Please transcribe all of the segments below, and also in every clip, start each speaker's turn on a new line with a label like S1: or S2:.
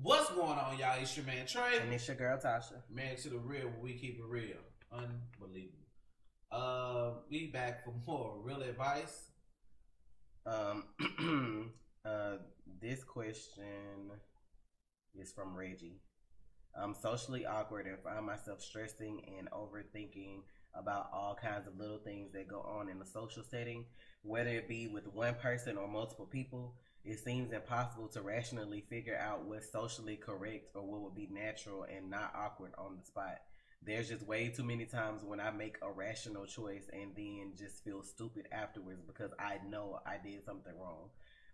S1: What's going on, y'all? It's your man Trey.
S2: And it's your girl Tasha.
S1: Man to the real, we keep it real. Unbelievable. We back for more real advice.
S2: This question is from Reggie. I'm socially awkward and find myself stressing and overthinking about all kinds of little things that go on in a social setting, whether it be with one person or multiple people. It seems impossible to rationally figure out what's socially correct or what would be natural and not awkward on the spot. There's just way too many times when I make a rational choice and then just feel stupid afterwards because I know I did something wrong.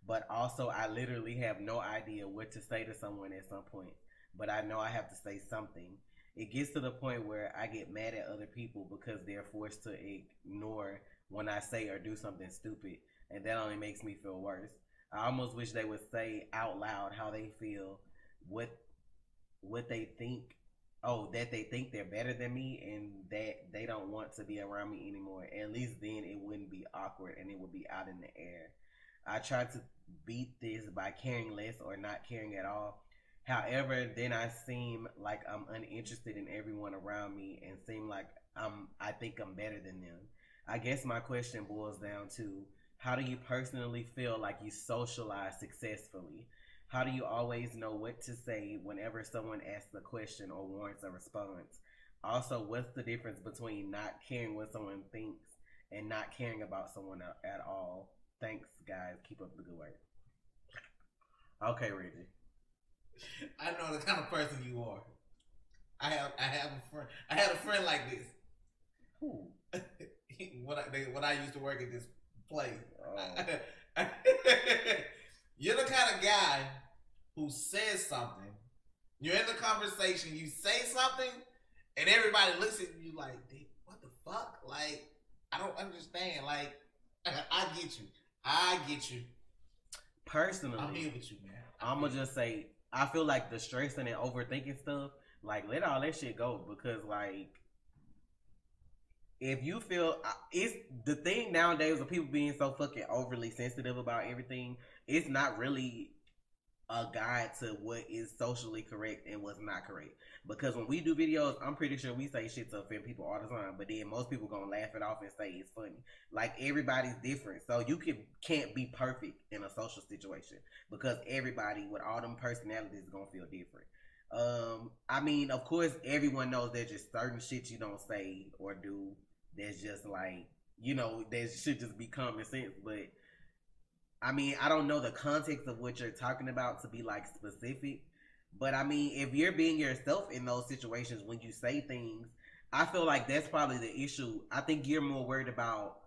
S2: But also, I literally have no idea what to say to someone at some point. But I know I have to say something. It gets to the point where I get mad at other people because they're forced to ignore when I say or do something stupid. And that only makes me feel worse. I almost wish they would say out loud how they feel, what they think. Oh, that they think they're better than me and that they don't want to be around me anymore. At least then it wouldn't be awkward and it would be out in the air. I try to beat this by caring less or not caring at all. However, then I seem like I'm uninterested in everyone around me and seem like I think I'm better than them. I guess my question boils down to, how do you personally feel like you socialize successfully? How do you always know what to say whenever someone asks a question or wants a response? Also, what's the difference between not caring what someone thinks and not caring about someone at all? Thanks, guys. Keep up the good work. Okay, Reggie.
S1: I know the kind of person you are. I have a friend. I had a friend like this.
S2: Who?
S1: when I used to work at this place. Oh. You're the kind of guy who says something. You're in the conversation. You say something, and everybody looks at you like, "What the fuck?" Like, I don't understand. Like, I get you. I get you.
S2: Personally,
S1: I'm here with you, man.
S2: I'm gonna just say, I feel like the stressing and overthinking stuff, like, let all that shit go, because like, if you feel, it's the thing nowadays with people being so fucking overly sensitive about everything, it's not really a guide to what is socially correct and what's not correct. Because when we do videos, I'm pretty sure we say shit to offend people all the time, but then most people gonna laugh it off and say it's funny. Like, everybody's different, so you can't be perfect in a social situation because everybody with all them personalities is gonna feel different. I mean, of course, everyone knows there's just certain shit you don't say or do that's just like, you know, that should just be common sense. But I mean, I don't know the context of what you're talking about to be like specific. But I mean, if you're being yourself in those situations when you say things, I feel like that's probably the issue. I think you're more worried about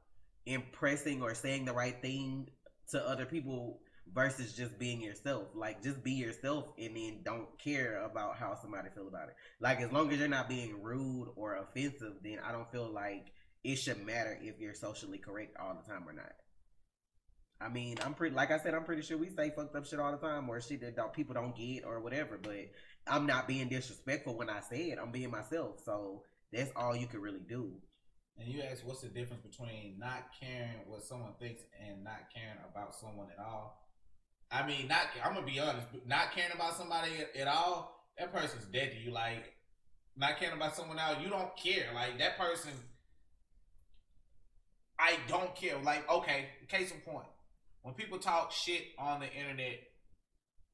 S2: impressing or saying the right thing to other people versus just being yourself. Like, just be yourself and then don't care about how somebody feel about it. Like, as long as you're not being rude or offensive, then I don't feel like it should matter if you're socially correct all the time or not. I mean, I'm pretty sure we say fucked up shit all the time or shit that people don't get or whatever, but I'm not being disrespectful when I say it. I'm being myself. So that's all you can really do.
S1: And you ask, what's the difference between not caring what someone thinks and not caring about someone at all? I mean, I'm going to be honest, not caring about somebody at all, that person's dead to you. Like, not caring about someone else, you don't care. Like, that person, I don't care. Like, okay, case in point. When people talk shit on the internet,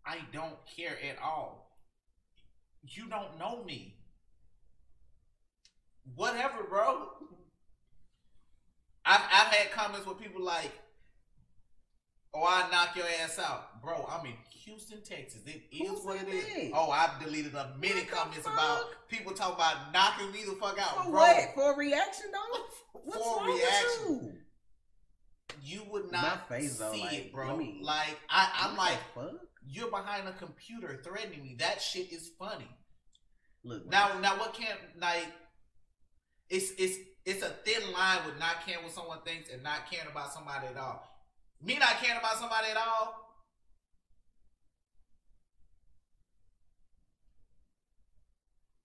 S1: I don't care at all. You don't know me. Whatever, bro. I've had comments with people like, "Oh, I knock your ass out." Bro, I'm in Houston, Texas. It is what it is. Oh, I've deleted a minute comments about people talking about knocking me the fuck out.
S2: For
S1: bro.
S2: What? For a reaction, though? What's
S1: for
S2: wrong
S1: reaction.
S2: With you?
S1: You would not
S2: face, though,
S1: see
S2: like,
S1: it, bro. Like, I'm like, you're behind a computer threatening me. That shit is funny.
S2: Look,
S1: now what can't, like, it's a thin line with not caring what someone thinks and not caring about somebody at all. Me not caring about somebody at all,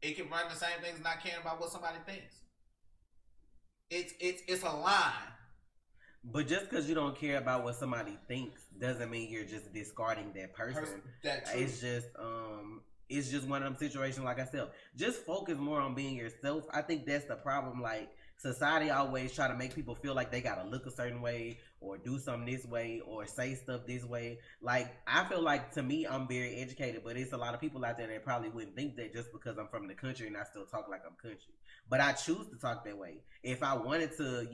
S1: it can run the same thing as not caring about what somebody thinks. It's a line.
S2: But just because you don't care about what somebody thinks doesn't mean you're just discarding that person. It's just one of them situations. Like I said, just focus more on being yourself. I think that's the problem. Like, society always try to make people feel like they gotta look a certain way or do something this way or say stuff this way. Like, I feel like, to me, I'm very educated, but it's a lot of people out there that probably wouldn't think that just because I'm from the country and I still talk like I'm country. But I choose to talk that way. If I wanted to,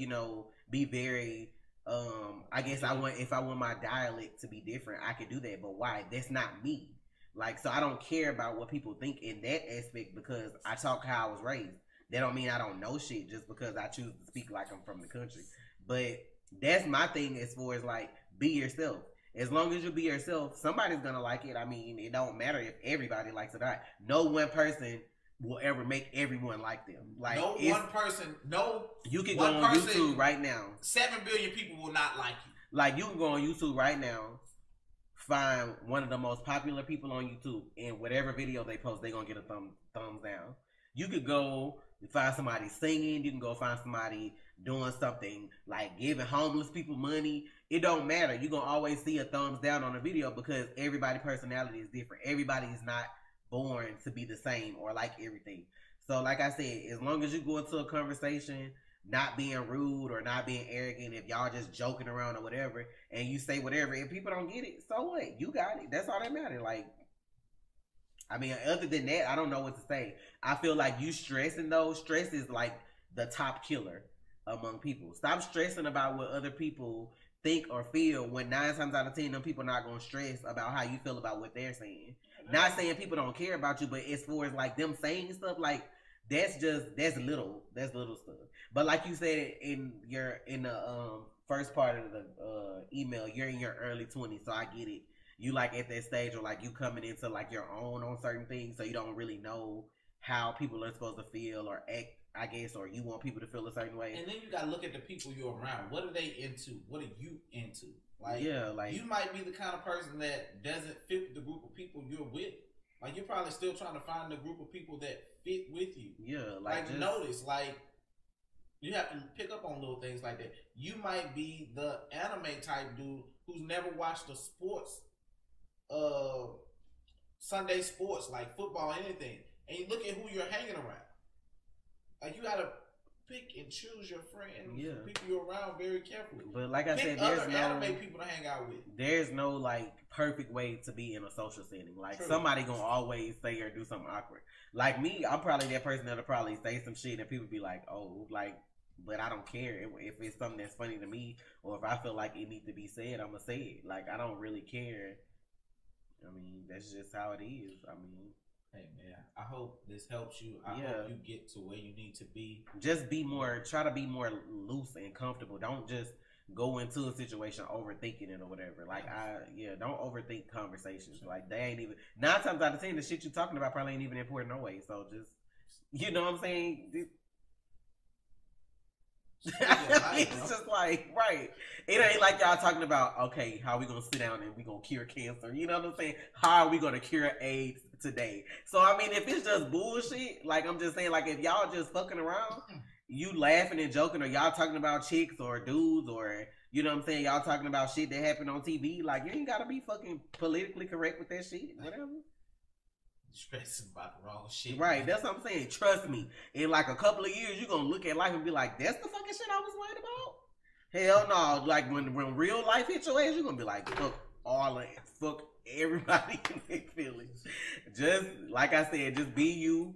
S2: be very, if I want my dialect to be different, I could do that. But why? That's not me. Like, so I don't care about what people think in that aspect because I talk how I was raised. That don't mean I don't know shit just because I choose to speak like I'm from the country. But that's my thing as far as, like, be yourself. As long as you be yourself, somebody's gonna like it. I mean, it don't matter if everybody likes it or not. No one person will ever make everyone like them. Like,
S1: you can go on
S2: YouTube right now.
S1: 7 billion people will not like you.
S2: Like, you can go on YouTube right now, find one of the most popular people on YouTube, and whatever video they post, they're gonna get a thumbs down. You could go find somebody singing. You can go find somebody doing something like giving homeless people money. It don't matter. You're gonna always see a thumbs down on a video because everybody's personality is different. Everybody is not born to be the same or like everything. So, like I said, as long as you go into a conversation not being rude or not being arrogant, if y'all just joking around or whatever, and you say whatever, if people don't get it, so what? You got it. That's all that matters. Like, I mean, other than that, I don't know what to say. I feel like you stressing, though. Stress is like the top killer among people. Stop stressing about what other people think or feel when 9 times out of 10, them people not going to stress about how you feel about what they're saying. Not saying people don't care about you, but as far as like them saying stuff, like, that's little stuff. But like you said in the first part of the email, you're in your early 20s, so I get it. You like at that stage, or like you coming into like your own on certain things, so you don't really know how people are supposed to feel or act, I guess, or you want people to feel a certain way.
S1: And then you gotta look at the people you're around. What are they into? What are you into? Like, you might be the kind of person that doesn't fit with the group of people you're with. Like, you're probably still trying to find the group of people that fit with you.
S2: Yeah,
S1: notice, like, you have to pick up on little things like that. You might be the anime type dude who's never watched the sports, Sunday sports, like football, anything, and you look at who you're hanging around. Like, you gotta pick and choose your friends, people you're around very carefully.
S2: But like I said, there's no
S1: anime people to hang out with.
S2: There's no like perfect way to be in a social setting. Like, somebody gonna always say or do something awkward. Like me, I'm probably that person that'll probably say some shit and people be like, oh, like, but I don't care if it's something that's funny to me, or if I feel like it needs to be said, I'm gonna say it. Like, I don't really care. I mean, that's just how it is. I mean,
S1: hey man, I hope this helps you. I hope you get to where you need to be.
S2: Just try to be more loose and comfortable. Don't just go into a situation overthinking it or whatever. Like, don't overthink conversations. Like, they ain't even 9 times out of 10, the shit you talking about probably ain't even important no way. So just, you know what I'm saying? It's just like, right. It ain't like y'all talking about, okay, how we gonna sit down and we gonna cure cancer. You know what I'm saying? How are we gonna cure AIDS today? So, I mean, if it's just bullshit, like, I'm just saying, like, if y'all just fucking around, you laughing and joking, or y'all talking about chicks or dudes, or, you know what I'm saying, y'all talking about shit that happened on TV, like, you ain't gotta be fucking politically correct with that shit, whatever.
S1: Stressing about the wrong shit.
S2: Right, that's what I'm saying. Trust me, in like a couple of years, you're gonna look at life and be like, that's the fucking shit I was worried about? Hell no. Like, when real life hits your ass, you're gonna be like, fuck all of it. Fuck everybody in their feelings. Just, like I said, just be you.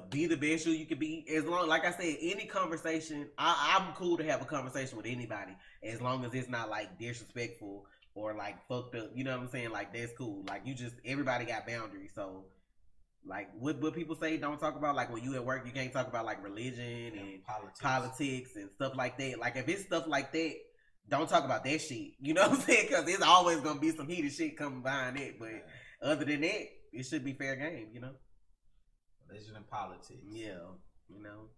S2: Be the best you can be. As long, like I said, any conversation, I'm cool to have a conversation with anybody, as long as it's not like disrespectful or like fucked up. You know what I'm saying? Like, that's cool. Like, everybody got boundaries, so. Like, what people say, don't talk about, like, when you at work, you can't talk about, like, religion and politics and stuff like that. Like, if it's stuff like that, don't talk about that shit. You know what I'm saying? Because there's always going to be some heated shit coming behind it. But other than that, it should be fair game, you know?
S1: Religion and politics.
S2: Yeah, you know?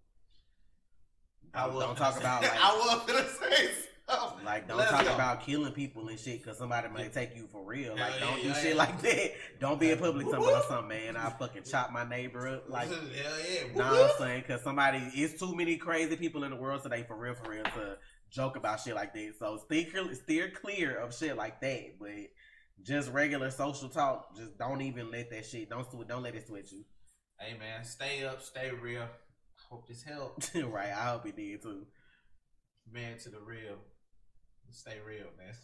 S1: Don't talk about, like... I was going to say something.
S2: Like, don't talk about killing people and shit, because somebody might take you for real. Like, don't do shit like that. Don't be in public talking about something, man. I'll fucking chop my neighbor up. Like, nah, I'm saying, because it's too many crazy people in the world today, for real, to joke about shit like that. So steer clear of shit like that. But just regular social talk, just don't even let that shit. Don't let it switch you.
S1: Hey man, stay up, stay real. Hope this helped.
S2: Right, I hope it did too.
S1: Man, to the real. Stay real, man.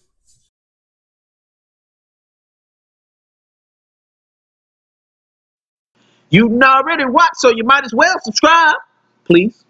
S3: You already watched, so you might as well subscribe, please.